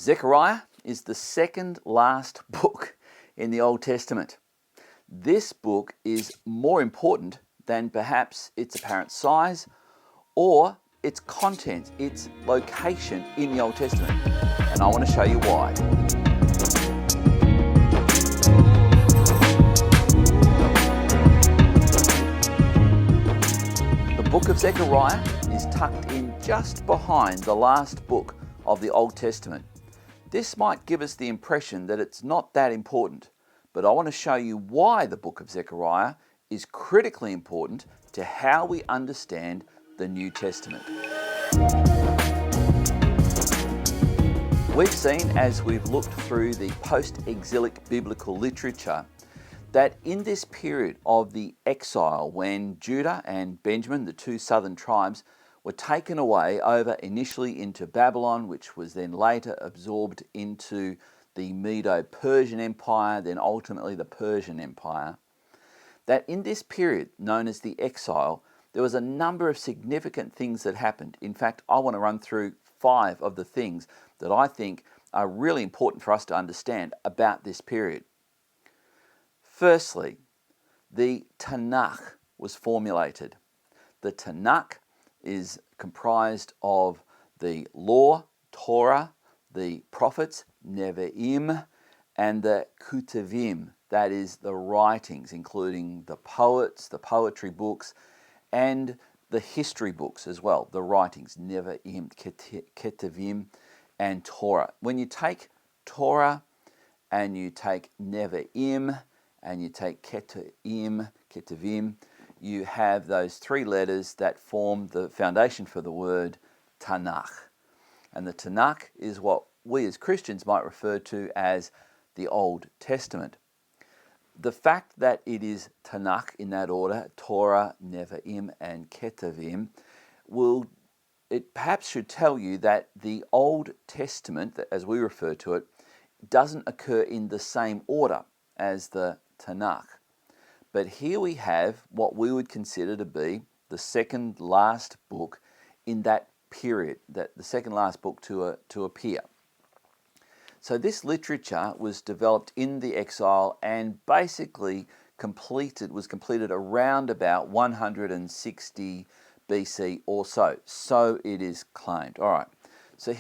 Zechariah is the second last book in the Old Testament. This book is more important than perhaps its apparent size or its content, its location in the Old Testament. And I want to show you why. The book of Zechariah is tucked in just behind the last book of the Old Testament. This might give us the impression that it's not that important, but I want to show you why the book of Zechariah is critically important to how we understand the New Testament. We've seen, as we've looked through the post-exilic biblical literature, that in this period of the exile, when Judah and Benjamin, the two southern tribes, were taken away over initially into Babylon, which was then later absorbed into the Medo-Persian Empire, then ultimately the Persian Empire, that in this period known as the exile, there was a number of significant things that happened. In fact, I want to run through 5 of the things that I think are really important for us to understand about this period. Firstly, the Tanakh was formulated. The Tanakh is comprised of the law, Torah, the prophets, Nevi'im, and the Ketuvim, that is the writings, including the poets, the poetry books, and the history books as well, the writings, Nevi'im, Ketuvim, and Torah. When you take Torah and you take Nevi'im and you take Ketuvim, you have those 3 letters that form the foundation for the word Tanakh. And the Tanakh is what we as Christians might refer to as the Old Testament. The fact that it is Tanakh in that order, Torah, Nevi'im, and Ketuvim, it perhaps should tell you that the Old Testament, as we refer to it, doesn't occur in the same order as the Tanakh. But here we have what we would consider to be the second last book in that period, that the second last book to appear. So this literature was developed in the exile and basically was completed around about 160 BC or so. So it is claimed. All right. So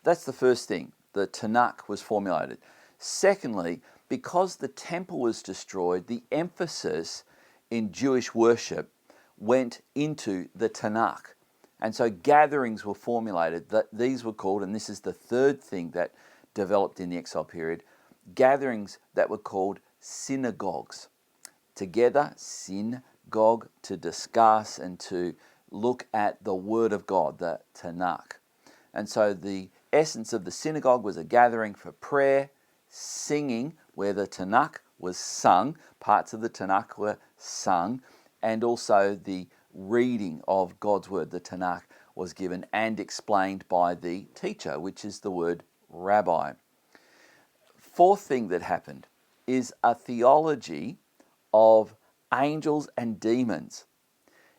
that's the first thing. The Tanakh was formulated. Secondly, because the temple was destroyed, the emphasis in Jewish worship went into the Tanakh. And so gatherings were formulated. These were called, and this is the third thing that developed in the exile period, gatherings that were called synagogues. Together, synagogue, to discuss and to look at the Word of God, the Tanakh. And so the essence of the synagogue was a gathering for prayer, singing, where the Tanakh was sung, parts of the Tanakh were sung, and also the reading of God's Word, the Tanakh, was given and explained by the teacher, which is the word rabbi. Fourth thing that happened is a theology of angels and demons.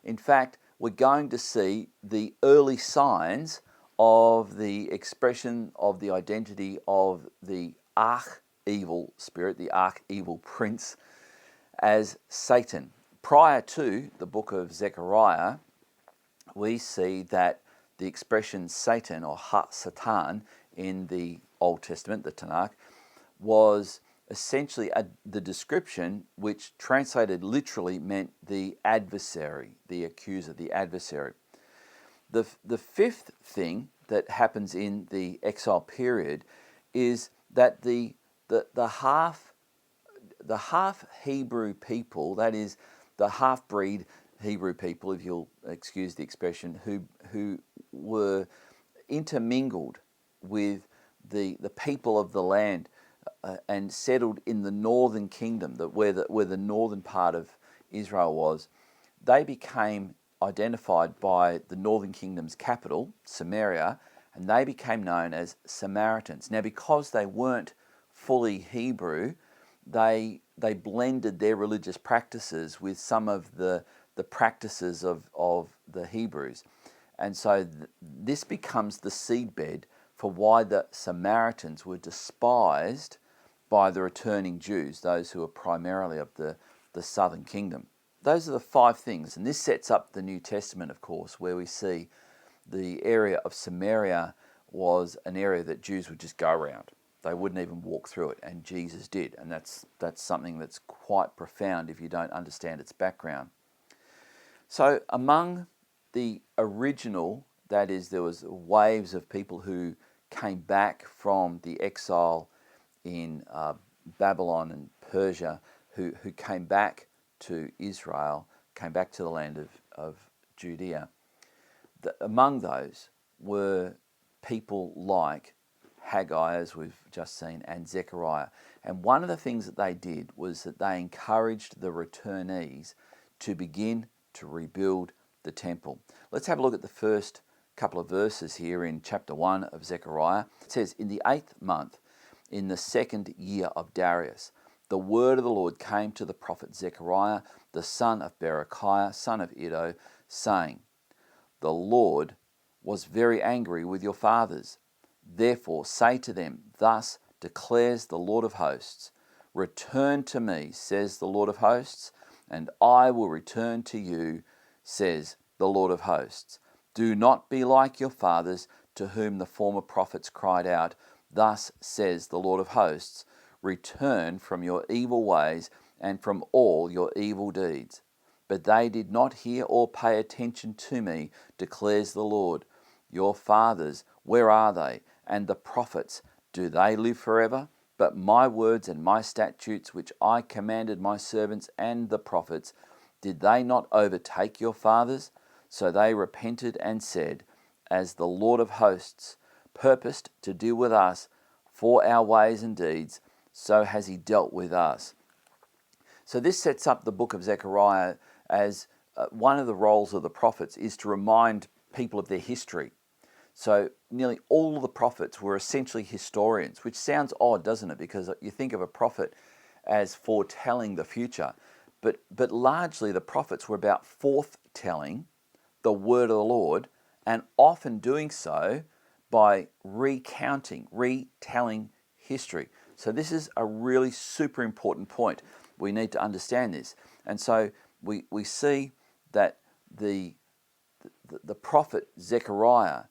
In fact, we're going to see the early signs of the expression of the identity of the arch-evil spirit, the arch-evil prince, as Satan. Prior to the book of Zechariah, we see that the expression Satan or Ha-Satan in the Old Testament, the Tanakh, was essentially the description which translated literally meant the adversary, the accuser, the adversary. The fifth thing that happens in the exile period is that the half Hebrew people, that is the half-breed Hebrew people, if you'll excuse the expression, who were intermingled with the people of the land and settled in the northern kingdom, where the northern part of Israel was, they became identified by the northern kingdom's capital, Samaria, and they became known as Samaritans. Now, because they weren't fully Hebrew, they blended their religious practices with some of the practices of the Hebrews. And so this becomes the seedbed for why the Samaritans were despised by the returning Jews, those who are primarily of the southern kingdom. Those are the 5 things, and this sets up the New Testament, of course, where we see the area of Samaria was an area that Jews would just go around. They wouldn't even walk through it, and Jesus did, and that's something that's quite profound if you don't understand its background. So among the original, that is, there was waves of people who came back from the exile in Babylon and Persia, who came back to Israel, came back to the land of Judea. Among those were people like Haggai, as we've just seen, and Zechariah. And one of the things that they did was that they encouraged the returnees to begin to rebuild the temple. Let's have a look at the first couple of verses here in chapter 1 of Zechariah. It says, "In the 8th month, in the 2nd year of Darius, the word of the Lord came to the prophet Zechariah, the son of Berechiah, son of Iddo, saying, The Lord was very angry with your fathers. Therefore say to them, Thus declares the Lord of hosts, Return to me, says the Lord of hosts, and I will return to you, says the Lord of hosts. Do not be like your fathers, to whom the former prophets cried out, Thus says the Lord of hosts, Return from your evil ways and from all your evil deeds. But they did not hear or pay attention to me, declares the Lord. Your fathers, where are they? And the prophets, do they live forever? But my words and my statutes, which I commanded my servants and the prophets, did they not overtake your fathers? So they repented and said, As the Lord of hosts purposed to deal with us for our ways and deeds, so has he dealt with us." So this sets up the book of Zechariah as one of the roles of the prophets is to remind people of their history. So nearly all of the prophets were essentially historians, which sounds odd, doesn't it? Because you think of a prophet as foretelling the future. But largely the prophets were about forthtelling the word of the Lord, and often doing so by recounting, retelling history. So this is a really super important point. We need to understand this. And so we see that the prophet Zechariah,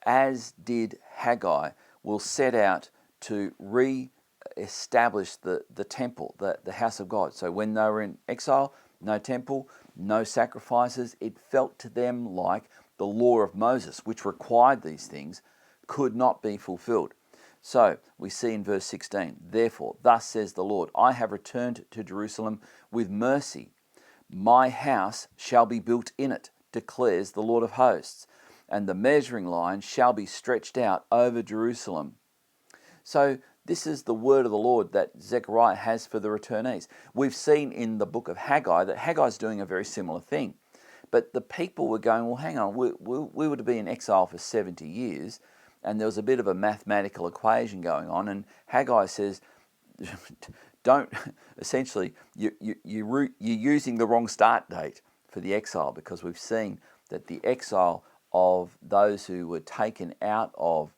as did Haggai, will set out to re-establish the temple, the house of God. So when they were in exile, no temple, no sacrifices. It felt to them like the law of Moses, which required these things, could not be fulfilled. So we see in verse 16, Therefore, thus says the Lord, I have returned to Jerusalem with mercy. My house shall be built in it, declares the Lord of hosts, and the measuring line shall be stretched out over Jerusalem. So this is the word of the Lord that Zechariah has for the returnees. We've seen in the book of Haggai that Haggai is doing a very similar thing. But the people were going, well, hang on, we were to be in exile for 70 years, and there was a bit of a mathematical equation going on, and Haggai says, don't, essentially, you're using the wrong start date for the exile, because we've seen that the exile of those who were taken out of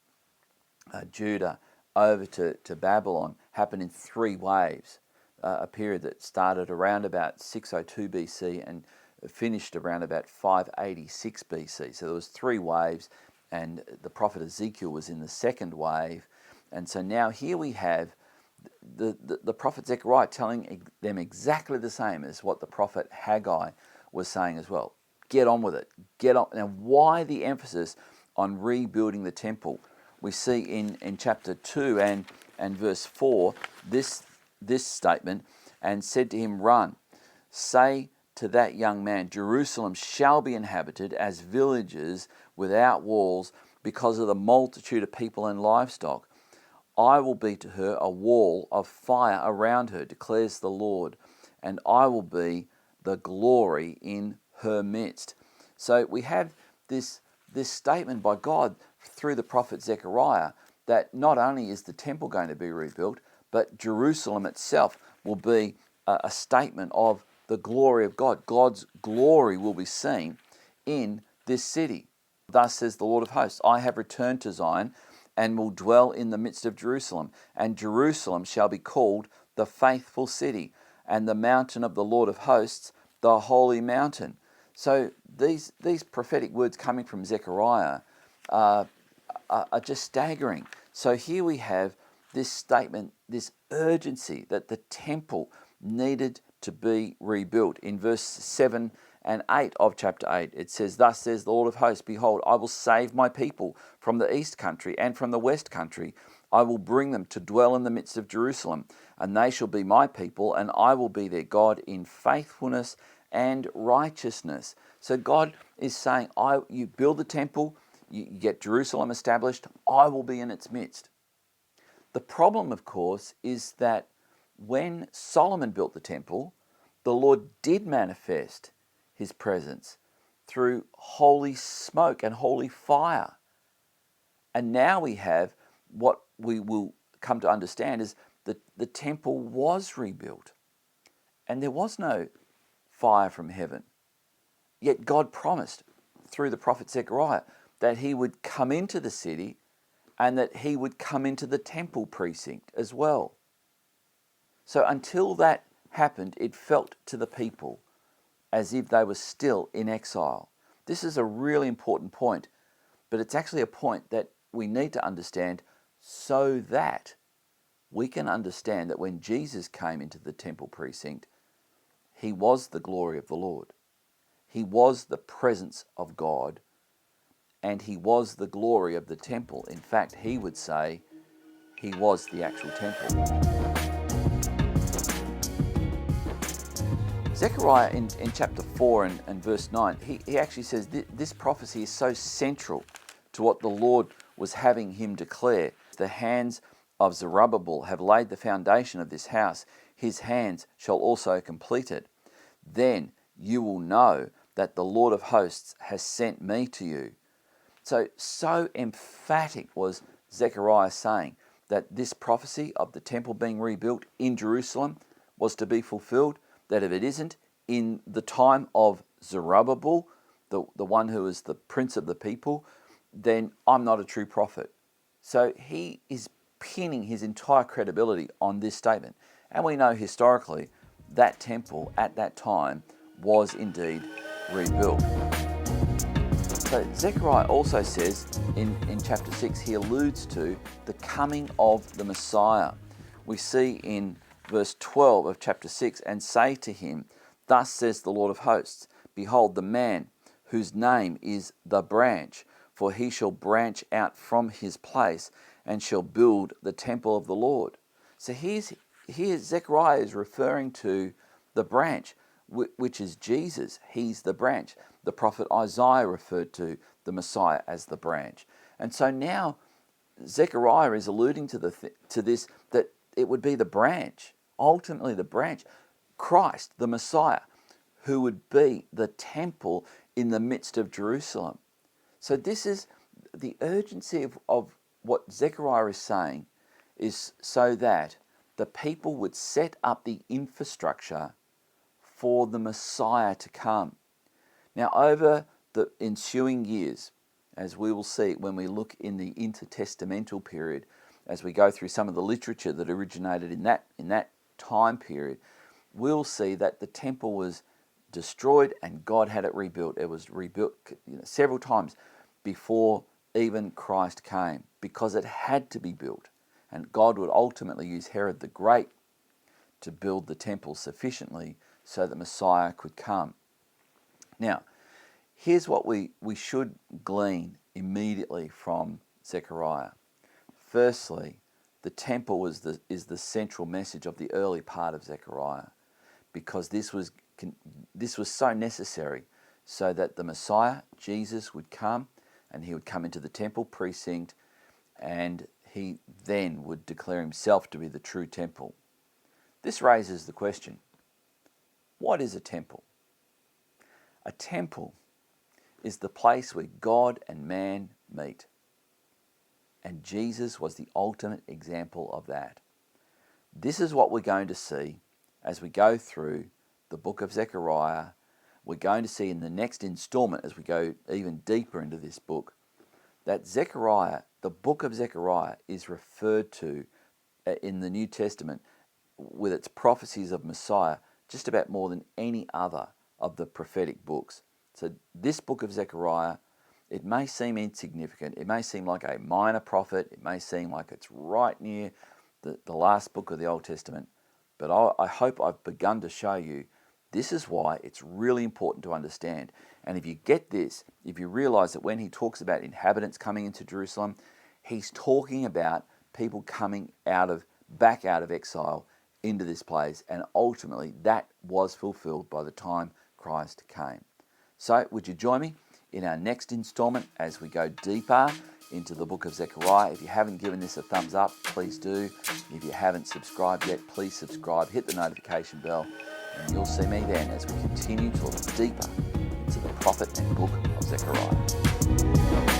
Judah over to Babylon happened in 3 waves, a period that started around about 602 BC and finished around about 586 BC. So there was 3 waves, and the prophet Ezekiel was in the 2nd wave. And so now here we have the prophet Zechariah telling them exactly the same as what the prophet Haggai was saying as well. Get on with it. Get on. Now, why the emphasis on rebuilding the temple? We see in chapter 2 and verse 4 this statement, and said to him, Run, say to that young man, Jerusalem shall be inhabited as villages without walls because of the multitude of people and livestock. I will be to her a wall of fire around her, declares the Lord, and I will be the glory in her midst. So we have this statement by God through the prophet Zechariah that not only is the temple going to be rebuilt, but Jerusalem itself will be a statement of the glory of God. God's glory will be seen in this city. Thus says the Lord of hosts, I have returned to Zion and will dwell in the midst of Jerusalem. And Jerusalem shall be called the faithful city, and the mountain of the Lord of hosts, the holy mountain. So these prophetic words coming from Zechariah are just staggering. So here we have this statement, this urgency that the temple needed to be rebuilt. In verse 7 and 8 of chapter 8, it says, "Thus says the Lord of hosts, behold, I will save my people from the east country and from the west country. I will bring them to dwell in the midst of Jerusalem, and they shall be my people, and I will be their God in faithfulness and righteousness." So God is saying, you build the temple, you get Jerusalem established, I will be in its midst. The problem, of course, is that when Solomon built the temple, the Lord did manifest his presence through holy smoke and holy fire. And now we have what we will come to understand is that the temple was rebuilt and there was no fire from heaven. Yet God promised through the prophet Zechariah that he would come into the city and that he would come into the temple precinct as well. So until that happened, it felt to the people as if they were still in exile. This is a really important point, but it's actually a point that we need to understand so that we can understand that when Jesus came into the temple precinct, he was the glory of the Lord. He was the presence of God, and he was the glory of the temple. In fact, he would say he was the actual temple. Zechariah in chapter 4 and verse 9, he actually says this prophecy is so central to what the Lord was having him declare. The hands of Zerubbabel have laid the foundation of this house. His hands shall also complete it. Then you will know that the Lord of hosts has sent me to you. So emphatic was Zechariah saying that this prophecy of the temple being rebuilt in Jerusalem was to be fulfilled, that if it isn't in the time of Zerubbabel, the one who is the prince of the people, then I'm not a true prophet. So he is pinning his entire credibility on this statement. And we know historically that temple at that time was indeed rebuilt. So Zechariah also says in chapter 6, he alludes to the coming of the Messiah. We see in verse 12 of chapter 6, "And say to him, Thus says the Lord of hosts, behold the man whose name is the branch, for he shall branch out from his place and shall build the temple of the Lord." So here Zechariah is referring to the branch, which is Jesus. He's the branch. The prophet Isaiah referred to the Messiah as the branch. And so now Zechariah is alluding to this, that it would be the branch, ultimately the branch, Christ, the Messiah, who would be the temple in the midst of Jerusalem. So this is the urgency of what Zechariah is saying, is so that the people would set up the infrastructure for the Messiah to come. Now, over the ensuing years, as we will see when we look in the intertestamental period, as we go through some of the literature that originated in that time period, we'll see that the temple was destroyed and God had it rebuilt. It was rebuilt several times before even Christ came, because it had to be built. And God would ultimately use Herod the Great to build the temple sufficiently so that Messiah could come. Now, here's what we should glean immediately from Zechariah. Firstly, the temple is the central message of the early part of Zechariah, because this was so necessary so that the Messiah, Jesus, would come, and he would come into the temple precinct, and he then would declare himself to be the true temple. This raises the question, what is a temple? A temple is the place where God and man meet. And Jesus was the ultimate example of that. This is what we're going to see as we go through the book of Zechariah. We're going to see in the next installment, as we go even deeper into this book, that Zechariah, the book of Zechariah is referred to in the New Testament with its prophecies of Messiah just about more than any other of the prophetic books. So this book of Zechariah, it may seem insignificant, it may seem like a minor prophet, it may seem like it's right near the last book of the Old Testament, but I hope I've begun to show you this is why it's really important to understand. And if you get this, if you realize that when he talks about inhabitants coming into Jerusalem, he's talking about people coming back out of exile into this place, and ultimately that was fulfilled by the time Christ came. So would you join me in our next installment as we go deeper into the book of Zechariah? If you haven't given this a thumbs up, please do. If you haven't subscribed yet, please subscribe, hit the notification bell, and you'll see me then as we continue to look deeper into the prophet and book of Zechariah.